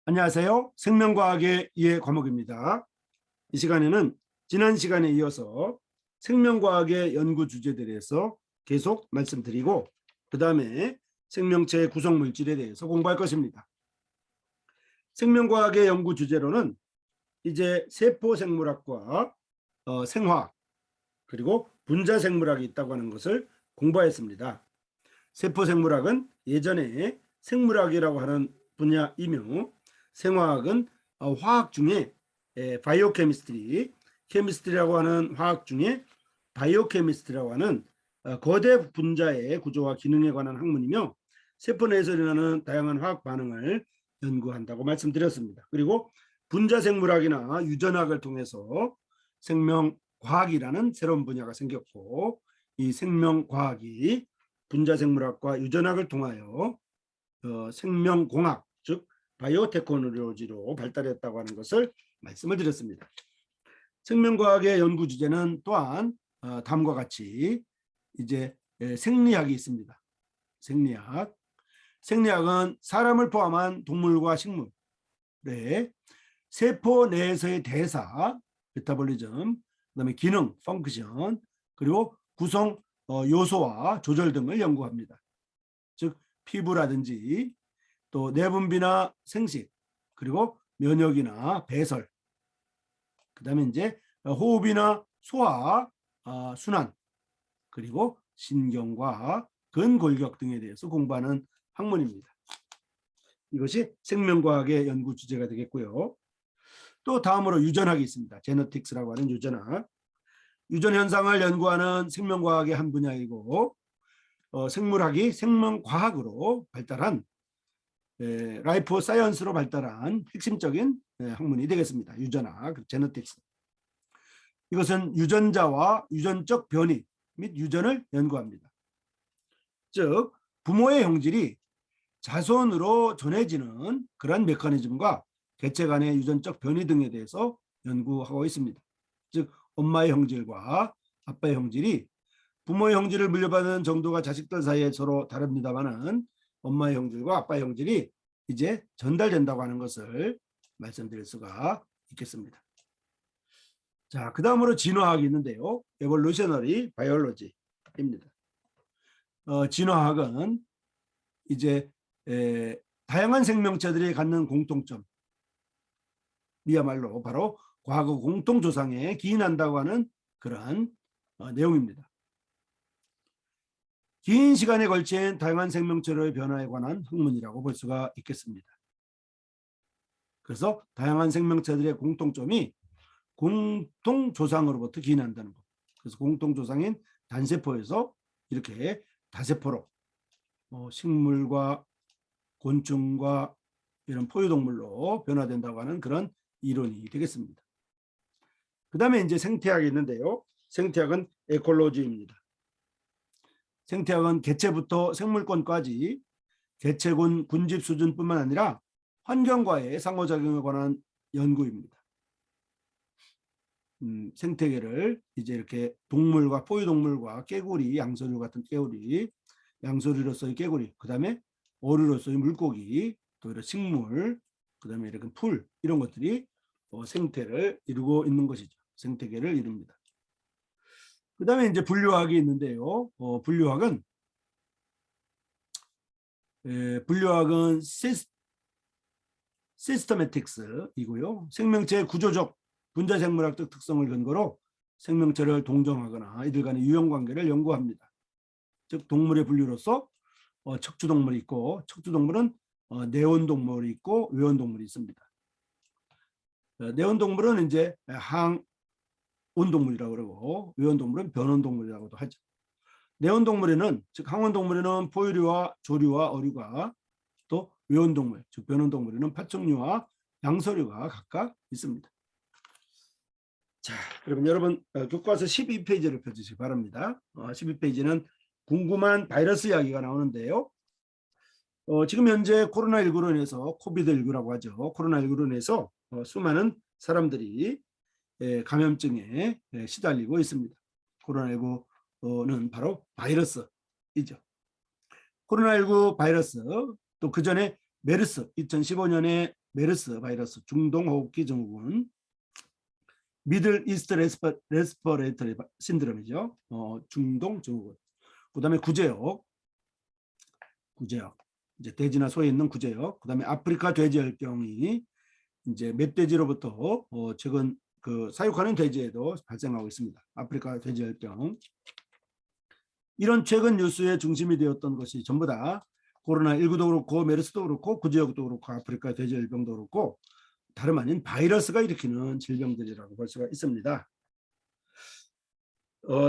안녕하세요. 생명과학의 이해 과목입니다. 이 시간에는 지난 시간에 이어서 생명과학의 연구 주제에 대해서 계속 말씀드리고 그 다음에 생명체의 구성물질에 대해서 공부할 것입니다. 생명과학의 연구 주제로는 이제 세포생물학과 생화학 그리고 분자생물학이 있다고 하는 것을 공부했습니다. 세포생물학은 예전에 생물학이라고 하는 분야이며 생화학은 화학 중에 바이오케미스트리, 케미스트리라고 하는 화학 중에 바이오케미스트리라고 하는 거대 분자의 구조와 기능에 관한 학문이며 세포 내에서 일어나는 다양한 화학 반응을 연구한다고 말씀드렸습니다. 그리고 분자생물학이나 유전학을 통해서 생명과학이라는 새로운 분야가 생겼고 이 생명과학이 분자생물학과 유전학을 통하여 생명공학 즉 바이오테크놀로지로 발달했다고 하는 것을 말씀을 드렸습니다. 생명과학의 연구 주제는 또한 다음과 같이 이제 생리학이 있습니다. 생리학. 생리학은 사람을 포함한 동물과 식물의 세포 내에서의 대사, 메타볼리즘, 그다음에 기능, 펑크션, 그리고 구성 요소와 조절 등을 연구합니다. 즉 피부라든지 또 내분비나 생식, 그리고 면역이나 배설, 그다음에 이제 호흡이나 소화, 순환, 그리고 신경과 근골격 등에 대해서 공부하는 학문입니다. 이것이 생명과학의 연구 주제가 되겠고요. 또 다음으로 유전학이 있습니다. 제너틱스라고 하는 유전학. 유전 현상을 연구하는 생명과학의 한 분야이고 생물학이 생명과학으로 발달한 라이프 사이언스로 발달한 핵심적인 학문이 되겠습니다. 유전학, 제너틱스. 이것은 유전자와 유전적 변이 및 유전을 연구합니다. 즉 부모의 형질이 자손으로 전해지는 그런 메커니즘과 개체 간의 유전적 변이 등에 대해서 연구하고 있습니다. 즉 엄마의 형질과 아빠의 형질이 부모의 형질을 물려받은 정도가 자식들 사이에 서로 다릅니다만은 엄마의 형질과 아빠의 형질이 이제 전달된다고 하는 것을 말씀드릴 수가 있겠습니다. 자, 그 다음으로 진화학이 있는데요. 에볼루셔너리 바이올로지입니다. 진화학은 이제 다양한 생명체들이 갖는 공통점, 이야말로 바로 과거 공통조상에 기인한다고 하는 그러한 내용입니다. 긴 시간에 걸친 다양한 생명체의 변화에 관한 학문이라고 볼 수가 있겠습니다. 그래서 다양한 생명체들의 공통점이 공통조상으로부터 기인한다는 것. 그래서 공통조상인 단세포에서 이렇게 다세포로 식물과 곤충과 이런 포유동물로 변화된다고 하는 그런 이론이 되겠습니다. 그 다음에 이제 생태학이 있는데요. 생태학은 에콜로지입니다. 생태학은 개체부터 생물권까지 개체군 군집 수준뿐만 아니라 환경과의 상호작용에 관한 연구입니다. 생태계를 이제 이렇게 동물과 포유동물과 깨구리, 양서류 같은 깨구리, 양서류로서의 깨구리, 그 다음에 어류로서의 물고기, 또 이런 식물, 그 다음에 이렇게 풀 이런 것들이 생태를 이루고 있는 것이죠. 생태계를 이룹니다. 그 다음에 이제 분류학이 있는데요. 분류학은 시스테매틱스이고요. 생명체의 구조적 분자생물학적 특성을 근거로 생명체를 동정하거나 이들 간의 유형관계를 연구합니다. 즉 동물의 분류로서 척추동물이 있고 척추동물은 내온동물이 있고 외온동물이 있습니다. 내온동물은 이제 항온동물이라고 그러고 외온동물은 변온동물이라고도 하죠. 내온동물에는 즉 항온동물에는 포유류와 조류와 어류가 또 외온동물 즉 변온동물에는 파충류와 양서류가 각각 있습니다. 자, 그러면 여러분 교과서 12페이지를 펴주시기 바랍니다. 12페이지는 궁금한 바이러스 이야기가 나오는데요. 지금 현재 코로나19로 인해서 코비드19라고 하죠. 코로나19로 인해서 수많은 사람들이 감염증에 시달리고 있습니다. 코로나19는 바로 바이러스이죠. 코로나19 바이러스 또 그 전에 메르스 2015년에 메르스 바이러스 중동호흡기 증후군, 미들 이스트 레스퍼레이터리 신드롬이죠. 중동 증후군. 그다음에 구제역 이제 돼지나 소에 있는 구제역. 그다음에 아프리카 돼지열병이 이제 멧돼지로부터 최근 그 사육하는 돼지에도 발생하고 있습니다. 아프리카 돼지열병. 이런 최근 뉴스의 중심이 되었던 것이 전부 다 코로나19도 그렇고 메르스도 그렇고 구제역도 그렇고 아프리카 돼지열병도 그렇고 다름 아닌 바이러스가 일으키는 질병들이라고 볼 수가 있습니다.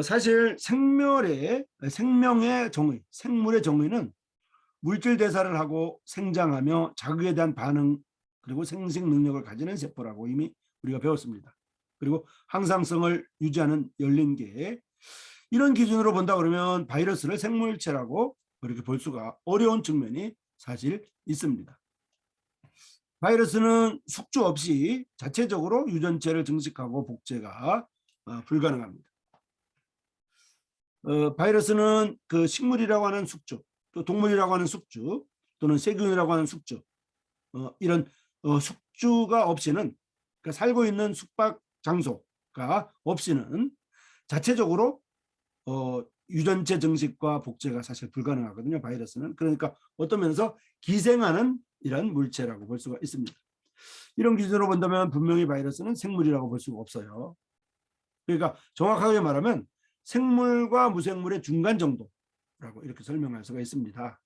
사실 생명의 정의, 생물의 정의는 물질 대사를 하고 생장하며 자극에 대한 반응 그리고 생식 능력을 가지는 세포라고 이미 우리가 배웠습니다. 그리고 항상성을 유지하는 열린 계, 이런 기준으로 본다 그러면 바이러스를 생물체라고 그렇게 볼 수가 어려운 측면이 사실 있습니다. 바이러스는 숙주 없이 자체적으로 유전체를 증식하고 복제가 불가능합니다. 바이러스는 그 식물이라고 하는 숙주, 또 동물이라고 하는 숙주, 또는 세균이라고 하는 숙주, 이런 숙주가 없이는, 그러니까 살고 있는 숙박 장소가 없이는 자체적으로 유전체 증식과 복제가 사실 불가능하거든요. 바이러스는. 그러니까 어떤 면에서 기생하는 이런 물체라고 볼 수가 있습니다. 이런 기준으로 본다면 분명히 바이러스는 생물이라고 볼 수가 없어요. 그러니까 정확하게 말하면 생물과 무생물의 중간 정도라고 이렇게 설명할 수가 있습니다.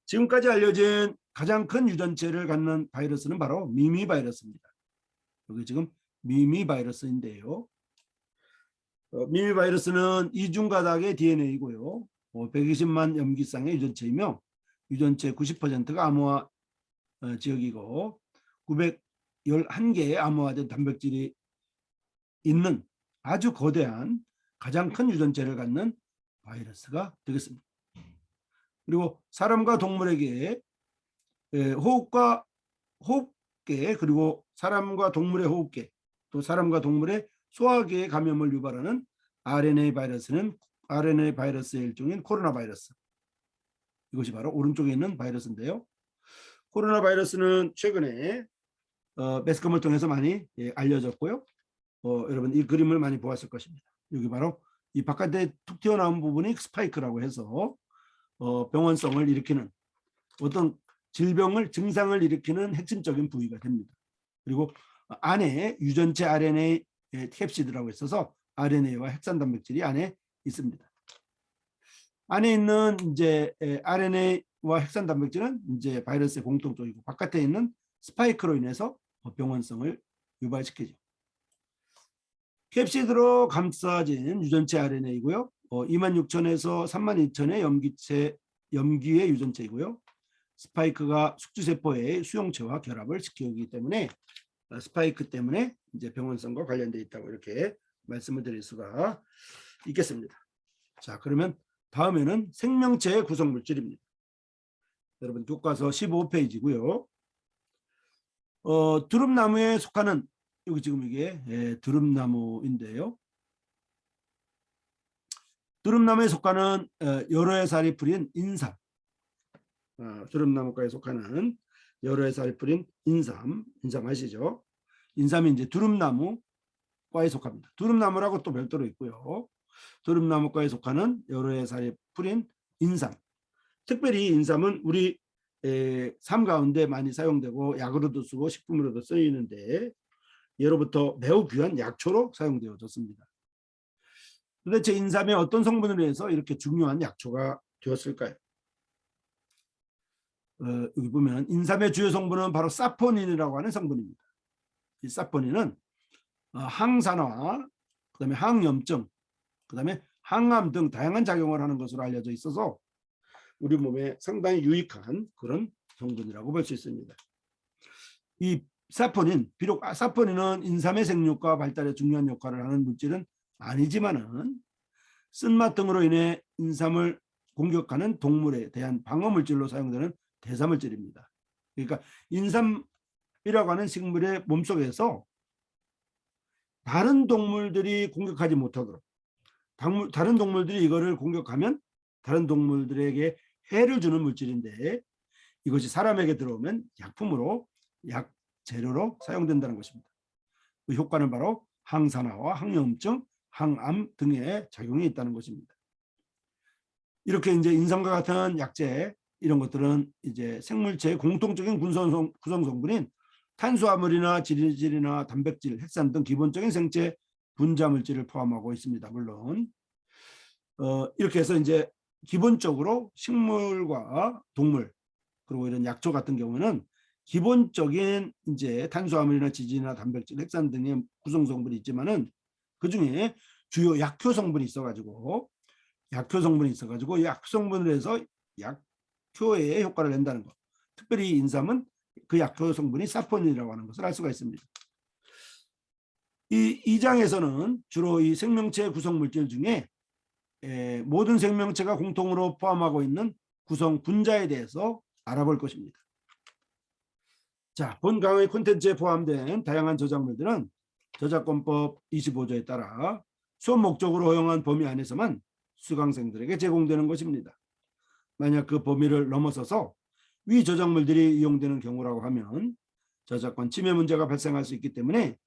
지금까지 알려진 가장 큰 유전체를 갖는 바이러스는 바로 미미 바이러스입니다. 여기 지금 미미 바이러스인데요. 미미 바이러스는 이중가닥의 DNA이고요. 120만 염기쌍의 유전체이며 유전체 90%가 암호화 지역이고 911개의 암호화된 단백질이 있는 아주 거대한 가장 큰 유전체를 갖는 바이러스가 되겠습니다. 그리고 사람과 동물에게 호흡계 그리고 사람과 동물의 호흡계 또 사람과 동물의 소화기의 감염을 유발하는 RNA 바이러스는 RNA 바이러스의 일종인 코로나 바이러스. 이것이 바로 오른쪽에 있는 바이러스인데요. 코로나 바이러스는 최근에 매스컴을 통해서 많이 알려졌고요. 여러분 이 그림을 많이 보았을 것입니다. 여기 바로 이 바깥에 툭 튀어나온 부분이 스파이크라고 해서 병원성을 일으키는 어떤 증상을 일으키는 핵심적인 부위가 됩니다. 그리고 안에 유전체 RNA 캡시드라고 있어서 RNA와 핵산 단백질이 안에 있습니다. 안에 있는 이제 RNA와 핵산 단백질은 이제 바이러스의 공통적이고 바깥에 있는 스파이크로 인해서 병원성을 유발시키죠. 캡시드로 감싸진 유전체 RNA이고요. 26,000에서 32,000의 염기의 유전체이고요. 스파이크가 숙주세포의 수용체와 결합을 시키기 때문에 스파이크 때문에 이제 병원성과 관련되어 있다고 이렇게 말씀을 드릴 수가 있겠습니다. 자, 그러면 다음에는 생명체의 구성물질입니다. 여러분 교과서 15페이지고요. 두릅나무에 속하는 여기 지금 이게 두릅나무인데요. 두릅나무에 속하는 여러 해 살이 뿌린 인삼, 두릅나무과에 속하는 여러 해 살이 뿌린 인삼 아시죠? 인삼이 이제 두릅나무과에 속합니다. 두릅나무라고 또 별도로 있고요. 두릅나무과에 속하는 여러 해 살이 뿌린 인삼. 특별히 인삼은 우리 삶 가운데 많이 사용되고 약으로도 쓰고 식품으로도 쓰이는데 예로부터 매우 귀한 약초로 사용되어졌습니다. 도대체 인삼의 어떤 성분으로 해서 이렇게 중요한 약초가 되었을까요? 여기 보면 인삼의 주요 성분은 바로 사포닌이라고 하는 성분입니다. 이 사포닌은 항산화, 그다음에 항염증, 그다음에 항암 등 다양한 작용을 하는 것으로 알려져 있어서 우리 몸에 상당히 유익한 그런 성분이라고 볼 수 있습니다. 이 사포닌, 비록 사포닌은 인삼의 생육과 발달에 중요한 역할을 하는 물질은 아니지만은 쓴맛 등으로 인해 인삼을 공격하는 동물에 대한 방어물질로 사용되는 대사물질입니다. 그러니까 인삼이라고 하는 식물의 몸속에서 다른 동물들이 공격하지 못하도록 다른 동물들이 이거를 공격하면 다른 동물들에게 해를 주는 물질인데 이것이 사람에게 들어오면 약품으로 약 재료로 사용된다는 것입니다. 그 효과는 바로 항산화와 항염증, 항암 등의 작용이 있다는 것입니다. 이렇게 이제 인삼과 같은 약재 이런 것들은 이제 생물체의 공통적인 구성 성분인 탄수화물이나 지질이나 단백질, 핵산 등 기본적인 생체 분자 물질을 포함하고 있습니다. 물론 이렇게 해서 이제 기본적으로 식물과 동물 그리고 이런 약초 같은 경우는 기본적인 이제 탄수화물이나 지질이나 단백질, 핵산 등의 구성 성분이 있지만은 그 중에 주요 약효 성분이 있어가지고 약효 성분을 해서 약효의 효과를 낸다는 것. 특별히 인삼은 그 약효 성분이 사포닌이라고 하는 것을 알 수가 있습니다. 이 장에서는 주로 이 생명체 구성 물질 중에 모든 생명체가 공통으로 포함하고 있는 구성 분자에 대해서 알아볼 것입니다. 자, 본 강의 콘텐츠에 포함된 다양한 저작물들은 저작권법 25조에 따라 수업 목적으로 허용한 범위 안에서만 수강생들에게 제공되는 것입니다. 만약 그 범위를 넘어서서 위 저작물들이 이용되는 경우라고 하면 저작권 침해 문제가 발생할 수 있기 때문에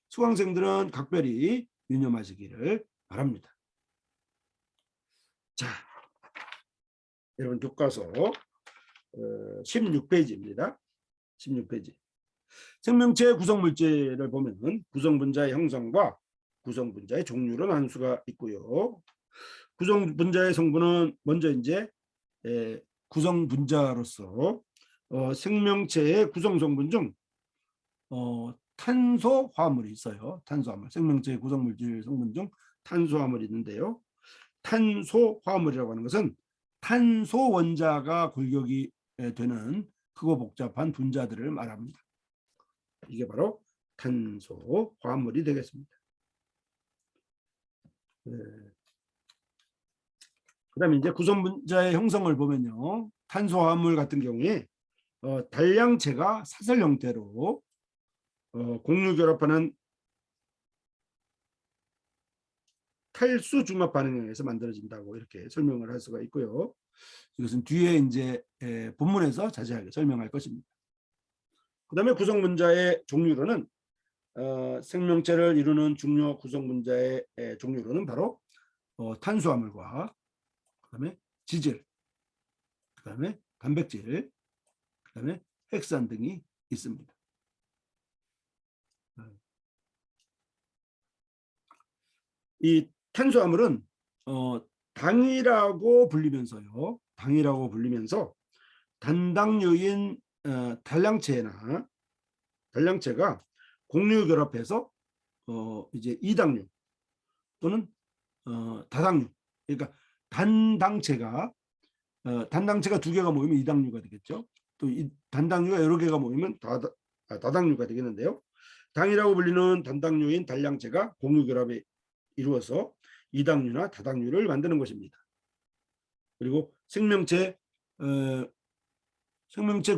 수강생들은 각별히 유념하시기를 바랍니다. 자, 여러분 교과서 16페이지입니다. 16페이지. 생명체 구성물질을 보면 구성분자의 형성과 구성분자의 종류로 나눌 수가 있고요. 구성분자의 성분은 먼저 이제 구성분자로서 생명체의 구성성분 중 탄소화물이 있어요. 탄소화물. 생명체의 구성물질 성분 중 탄소화물이 있는데요. 탄소화물이라고 하는 것은 탄소 원자가 골격이 되는 크고 복잡한 분자들을 말합니다. 이게 바로 탄소화물이 되겠습니다. 그다음에 이제 구성분자의 형성을 보면요. 탄소화물 같은 경우에 단량체가 사슬 형태로 공유결합하는 탈수 중합 반응에 의해서 만들어진다고 이렇게 설명을 할 수가 있고요. 이것은 뒤에 이제 본문에서 자세하게 설명할 것입니다. 그다음에 구성분자의 종류로는 생명체를 이루는 중요 구성분자의 종류로는 바로 탄수화물과 그다음에 지질, 그다음에 단백질, 그다음에 핵산 등이 있습니다. 이 탄수화물은 당이라고 불리면서요. 당이라고 불리면서 단당류인 단량체가 공유 결합해서 이제 이당류 또는 다당류, 그러니까 단당체가 두 개가 모이면 이당류가 되겠죠. 또 이 단당류가 여러 개가 모이면 다당류가 되겠는데요. 당이라고 불리는 단당류인 단량체가 공유 결합에 이루어서 이당류나 다당류를 만드는 것입니다. 그리고 생명체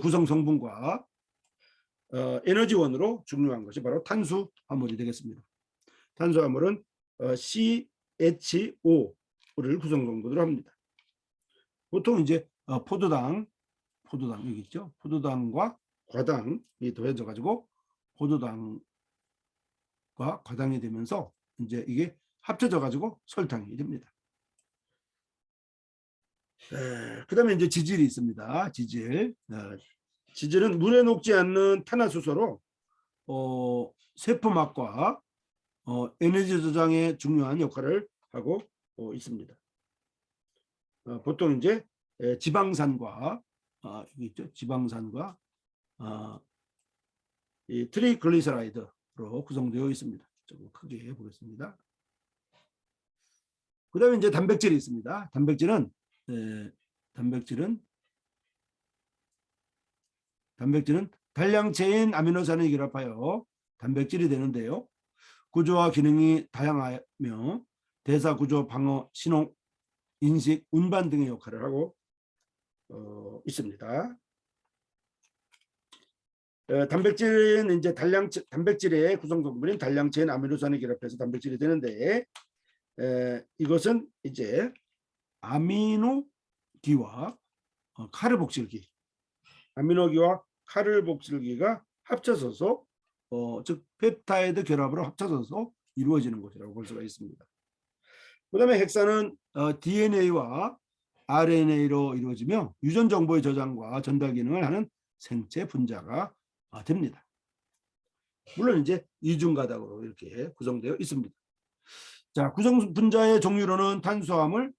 구성 성분과 에너지원으로 중요한 것이 바로 탄수화물이 되겠습니다. 탄수화물은 CHO를 구성 성분으로 합니다. 보통 이제 포도당 여기 있죠. 포도당과 과당이 더해져 가지고 포도당과 과당이 되면서 이제 이게 합쳐져 가지고 설탕이 됩니다. 그다음에 이제 지질이 있습니다. 지질은 물에 녹지 않는 탄화수소로 세포막과 에너지 저장에 중요한 역할을 하고 있습니다. 보통 이제 지방산과 여기 있죠. 지방산과 이 트리글리세라이드로 구성되어 있습니다. 조금 크게 해보겠습니다. 그다음에 이제 단백질이 있습니다. 단백질은 단량체인 아미노산을 결합하여 단백질이 되는데요. 구조와 기능이 다양하며 대사 구조, 방어, 신호, 인식, 운반 등의 역할을 하고 있습니다. 단백질은 이제 단백질의 구성 성분인 단량체인 아미노산을 결합해서 단백질이 되는데 이것은 이제 아미노기와 카르복실기, 아미노기와 카르복실기가 합쳐져서 즉 펩타이드 결합으로 합쳐져서 이루어지는 것이라고 볼 수가 있습니다. 그다음에 핵산은 DNA와 RNA로 이루어지며 유전 정보의 저장과 전달 기능을 하는 생체 분자가 됩니다. 물론 이제 이중가닥으로 이렇게 구성되어 있습니다. 자, 구성 분자의 종류로는 탄수화물,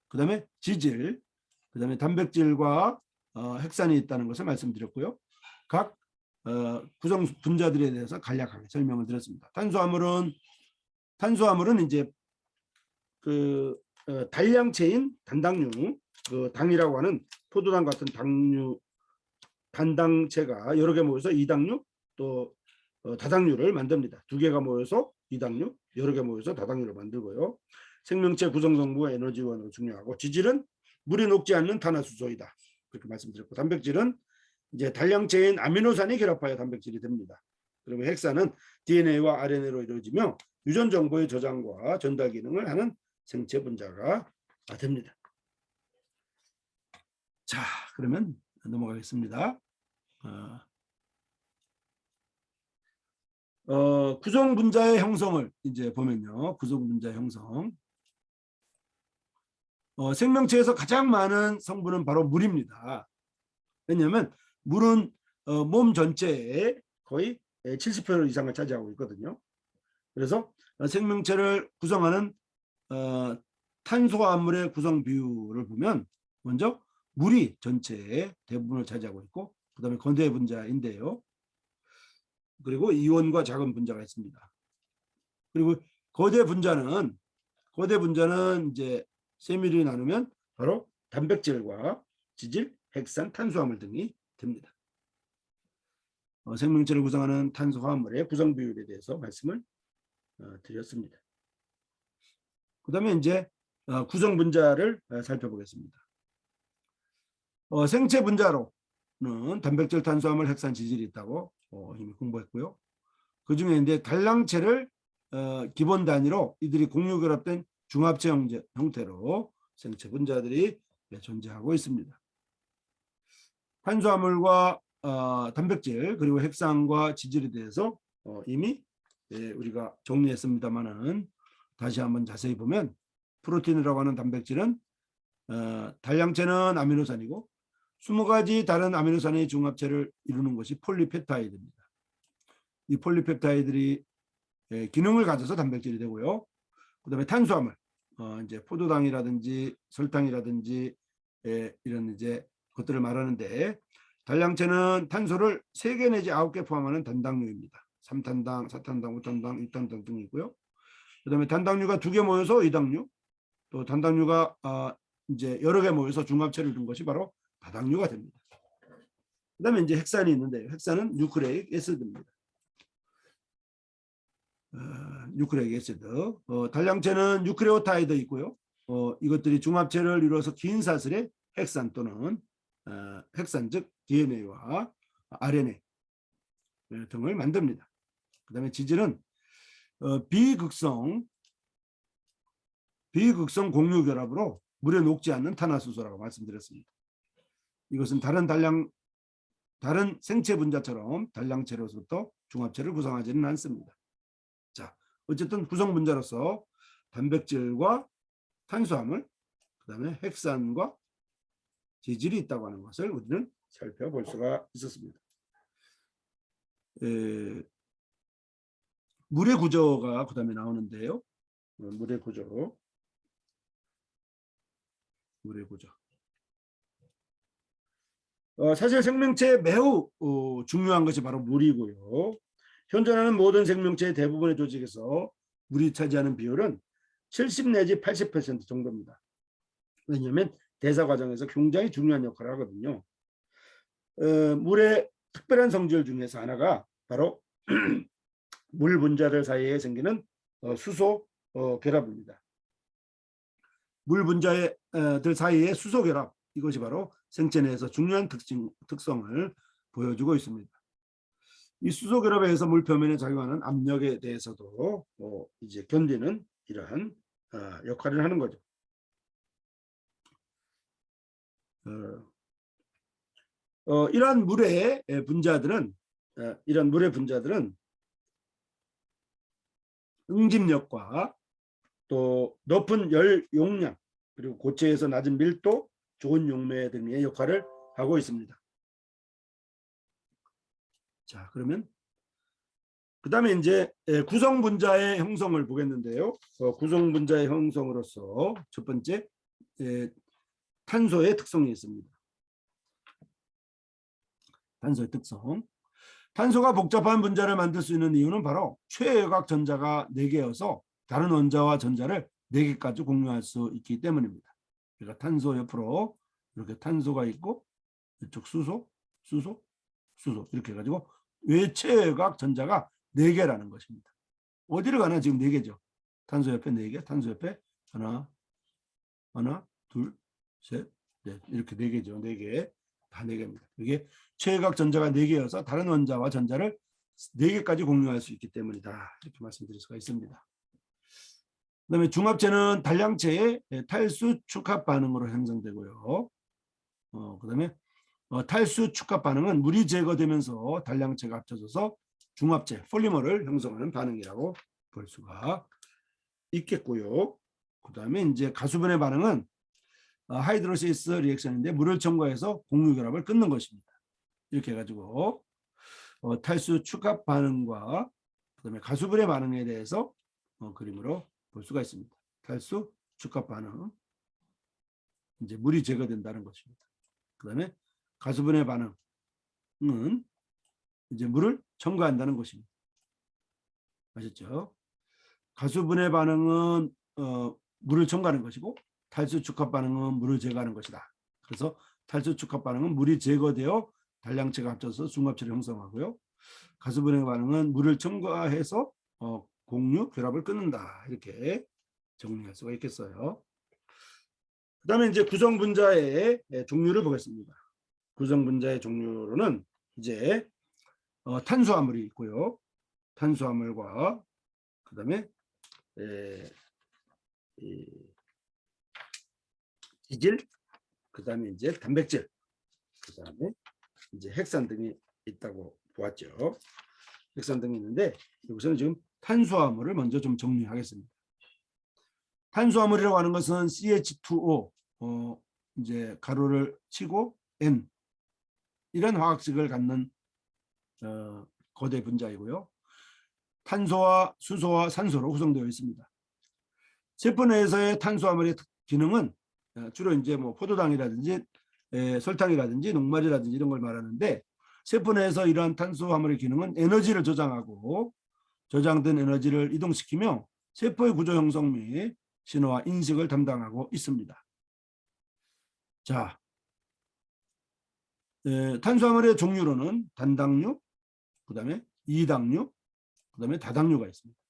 그다음에 지질, 그다음에 단백질과 핵산이 있다는 것을 말씀드렸고요. 각 구성 분자들에 대해서 간략하게 설명을 드렸습니다. 탄수화물은 이제 그 단량체인 단당류, 그 당이라고 하는 포도당 같은 당류, 단당체가 여러 개 모여서 이당류, 또 다당류를 만듭니다. 두 개가 모여서 이당류, 여러 개 모여서 다당류를 만들고요. 생명체 구성 성분과 에너지원으로 중요하고, 지질은 물이 녹지 않는 탄화수소이다. 그렇게 말씀드렸고, 단백질은 이제 단량체인 아미노산이 결합하여 단백질이 됩니다. 그리고 핵산은 DNA와 RNA로 이루어지며 유전 정보의 저장과 전달 기능을 하는 생체 분자가 됩니다. 자, 그러면 넘어가겠습니다. 구성 분자의 형성을 이제 보면요. 구성 분자의 형성. 생명체에서 가장 많은 성분은 바로 물입니다. 왜냐하면 물은 몸 전체의 거의 70% 이상을 차지하고 있거든요. 그래서 생명체를 구성하는 탄수화물의 구성 비율을 보면 먼저 물이 전체의 대부분을 차지하고 있고, 그 다음에 거대 분자인데요. 그리고 이온과 작은 분자가 있습니다. 그리고 거대 분자는 이제 세밀히 나누면 바로 단백질과 지질, 핵산, 탄수화물 등이 됩니다. 생명체를 구성하는 탄수화물의 구성 비율에 대해서 말씀을 드렸습니다. 그 다음에 이제 구성 분자를 살펴보겠습니다. 생체 분자로는 단백질, 탄수화물, 핵산, 지질이 있다고 이미 공부했고요. 그 중에 이제 단량체를 기본 단위로 이들이 공유 결합된 중합체 형태로 생체 분자들이 존재하고 있습니다. 탄수화물과 단백질, 그리고 핵산과 지질에 대해서 이미 우리가 정리했습니다만은, 다시 한번 자세히 보면 프로틴이라고 하는 단백질은 단량체는 아미노산이고 20가지 다른 아미노산의 중합체를 이루는 것이 폴리펩타이드입니다. 이 폴리펩타이드들이 기능을 가져서 단백질이 되고요. 그다음에 탄수화물, 이제 포도당이라든지 설탕이라든지 이런 이제 것들을 말하는데, 단량체는 탄소를 3개 내지 9개 포함하는 단당류입니다. 3탄당, 4탄당, 5탄당, 6탄당 등이 있고요. 그다음에 단당류가 2개 모여서 이당류, 또 단당류가 이제 여러 개 모여서 중합체를 이룬 것이 바로 다당류가 됩니다. 그다음에 이제 핵산이 있는데, 핵산은 뉴클레익 애시드입니다. 뉴클레익 애시드. 단량체는 뉴클레오타이드 있고요. 이것들이 중합체를 이루어서 긴 사슬의 핵산 또는 핵산, 즉 DNA와 RNA 등을 만듭니다. 그다음에 지질은 비극성 공유 결합으로 물에 녹지 않는 탄화수소라고 말씀드렸습니다. 이것은 다른 생체 분자처럼 단량체로부터 중합체를 구성하지는 않습니다. 자, 어쨌든 구성 분자로서 단백질과 탄수화물, 그다음에 핵산과 지질이 있다고 하는 것을 우리는 살펴볼 수가 있었습니다. 물의 구조가 그다음에 나오는데요. 물의 구조. 사실 생명체에 매우 중요한 것이 바로 물이고요. 현존하는 모든 생명체의 대부분의 조직에서 물이 차지하는 비율은 70 내지 80% 정도입니다. 왜냐하면 대사 과정에서 굉장히 중요한 역할을 하거든요. 물의 특별한 성질 중에서 하나가 바로 물 분자들 사이에 생기는 수소 결합입니다. 물 분자들 사이의 수소 결합, 이것이 바로 생체 내에서 중요한 특성을 보여주고 있습니다. 이 수소 결합에 의해서 물 표면에 작용하는 압력에 대해서도 이제 견디는 이러한 역할을 하는 거죠. 이러한 물의 분자들은 이런 물의 분자들은 응집력과 또 높은 열 용량 그리고 고체에서 낮은 밀도, 좋은 용매 등의 역할을 하고 있습니다. 자, 그러면 그 다음에 이제 구성 분자의 형성을 보겠는데요. 구성 분자의 형성으로서 첫 번째 탄소의 특성이 있습니다. 탄소의 특성. 탄소가 복잡한 분자를 만들 수 있는 이유는 바로 최외곽 전자가 4개여서 다른 원자와 전자를 4개까지 공유할 수 있기 때문입니다. 그러니까 탄소 옆으로 이렇게 탄소가 있고 이쪽 수소, 수소, 수소 이렇게 해가지고 외최외곽 전자가 4개라는 것입니다. 어디를 가나 지금 4개죠. 탄소 옆에 4개, 탄소 옆에 하나, 둘, 셋, 넷 이렇게 4개죠. 4개. 다 4개입니다. 이게 최외곽 전자가 4개여서 다른 원자와 전자를 4개까지 공유할 수 있기 때문이다. 이렇게 말씀드릴 수가 있습니다. 그다음에 중합체는 단량체의 탈수 축합 반응으로 형성되고요. 그다음에 탈수 축합 반응은 물이 제거되면서 단량체가 합쳐져서 중합체, 폴리머를 형성하는 반응이라고 볼 수가 있겠고요. 그다음에 이제 가수분해 반응은 하이드로시스 리액션인데 물을 첨가해서 공유 결합을 끊는 것입니다. 이렇게 해가지고 탈수 축합 반응과 그다음에 가수분해 반응에 대해서 그림으로 볼 수가 있습니다. 탈수 축합 반응, 이제 물이 제거된다는 것입니다. 그다음에 가수분해 반응은 이제 물을 첨가한다는 것입니다. 아셨죠? 가수분해 반응은 물을 첨가하는 것이고 탈수 축합 반응은 물을 제거하는 것이다. 그래서 탈수 축합 반응은 물이 제거되어 단량체가 합쳐서 중합체를 형성하고요. 가수분해 반응은 물을 첨가해서 공유 결합을 끊는다. 이렇게 정리할 수가 있겠어요. 그 다음에 이제 구성 분자의 종류를 보겠습니다. 구성 분자의 종류로는 이제 탄수화물이 있고요. 탄수화물과 그 다음에 지질, 그 다음에 이제 단백질, 그 다음에 이제 핵산 등이 있다고 보았죠. 핵산 등이 있는데 여기서는 지금 탄수화물을 먼저 좀 정리하겠습니다. 탄수화물이라고 하는 것은 CH2O 이제 가로를 치고 N 이런 화학식을 갖는 거대 분자이고요. 탄소와 수소와 산소로 구성되어 있습니다. 세포 내에서의 탄수화물의 기능은 주로 이제 뭐 포도당이라든지 설탕이라든지 녹말이라든지 이런 걸 말하는데 세포 내에서 이러한 탄수화물의 기능은 에너지를 저장하고 저장된 에너지를 이동시키며 세포의 구조 형성 및 신호와 인식을 담당하고 있습니다. 자, 탄수화물의 종류로는 단당류, 그 다음에 이당류, 그 다음에 다당류가 있습니다.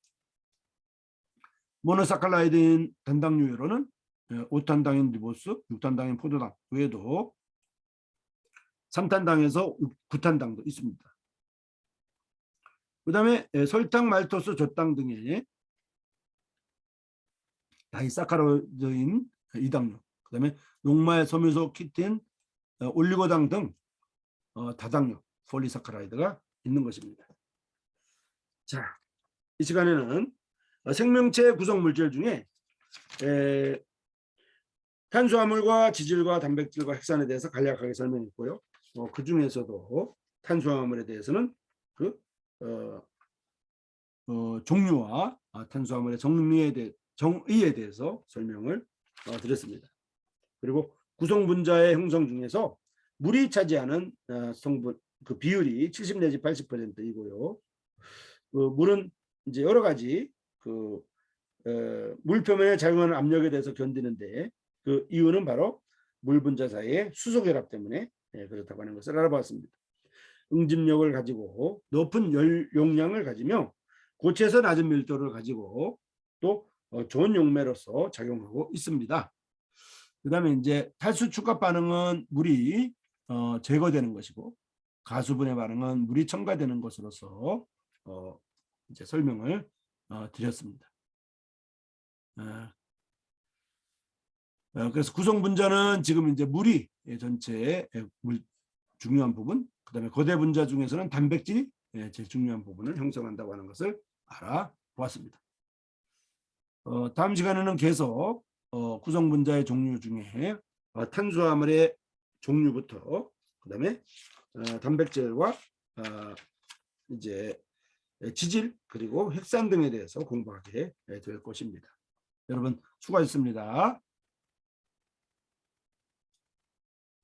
모노사카라이드인 단당류로는 5탄당인 리보스, 6탄당인 포도당 외에도 3탄당에서 9탄당도 있습니다. 그 다음에 설탕, 말토스, 젖당 등의 다이사카로이드인 이당류, 그 다음에 녹말, 섬유소, 키틴, 올리고당 등 다당류, 폴리사카라이드가 있는 것입니다. 자, 이 시간에는 생명체 구성 물질 중에 탄수화물과 지질과 단백질과 핵산에 대해서 간략하게 설명했고요. 그 중에서도 탄수화물에 대해서는 그 종류와 탄수화물의 정의에 대해서 설명을 드렸습니다. 그리고 구성 분자의 형성 중에서 물이 차지하는 성분 그 비율이 70 내지 80%이고요. 그 물은 이제 여러 가지 그 물 표면의 자유한 압력에 대해서 견디는데 그 이유는 바로 물 분자 사이의 수소 결합 때문에 그렇다고 하는 것을 알아봤습니다. 응집력을 가지고 높은 열 용량을 가지며 고체에서 낮은 밀도를 가지고 또 좋은 용매로서 작용하고 있습니다. 그 다음에 이제 탈수 축합 반응은 물이 제거되는 것이고 가수분해 반응은 물이 첨가되는 것으로서 이제 설명을 드렸습니다. 그래서 구성 분자는 지금 이제 물이 전체의 중요한 부분, 그다음에 거대 분자 중에서는 단백질이 제일 중요한 부분을 형성한다고 하는 것을 알아보았습니다. 다음 시간에는 계속 구성 분자의 종류 중에 탄수화물의 종류부터 그다음에 단백질과 이제 지질 그리고 핵산 등에 대해서 공부하게 될 것입니다. 여러분 수고하셨습니다.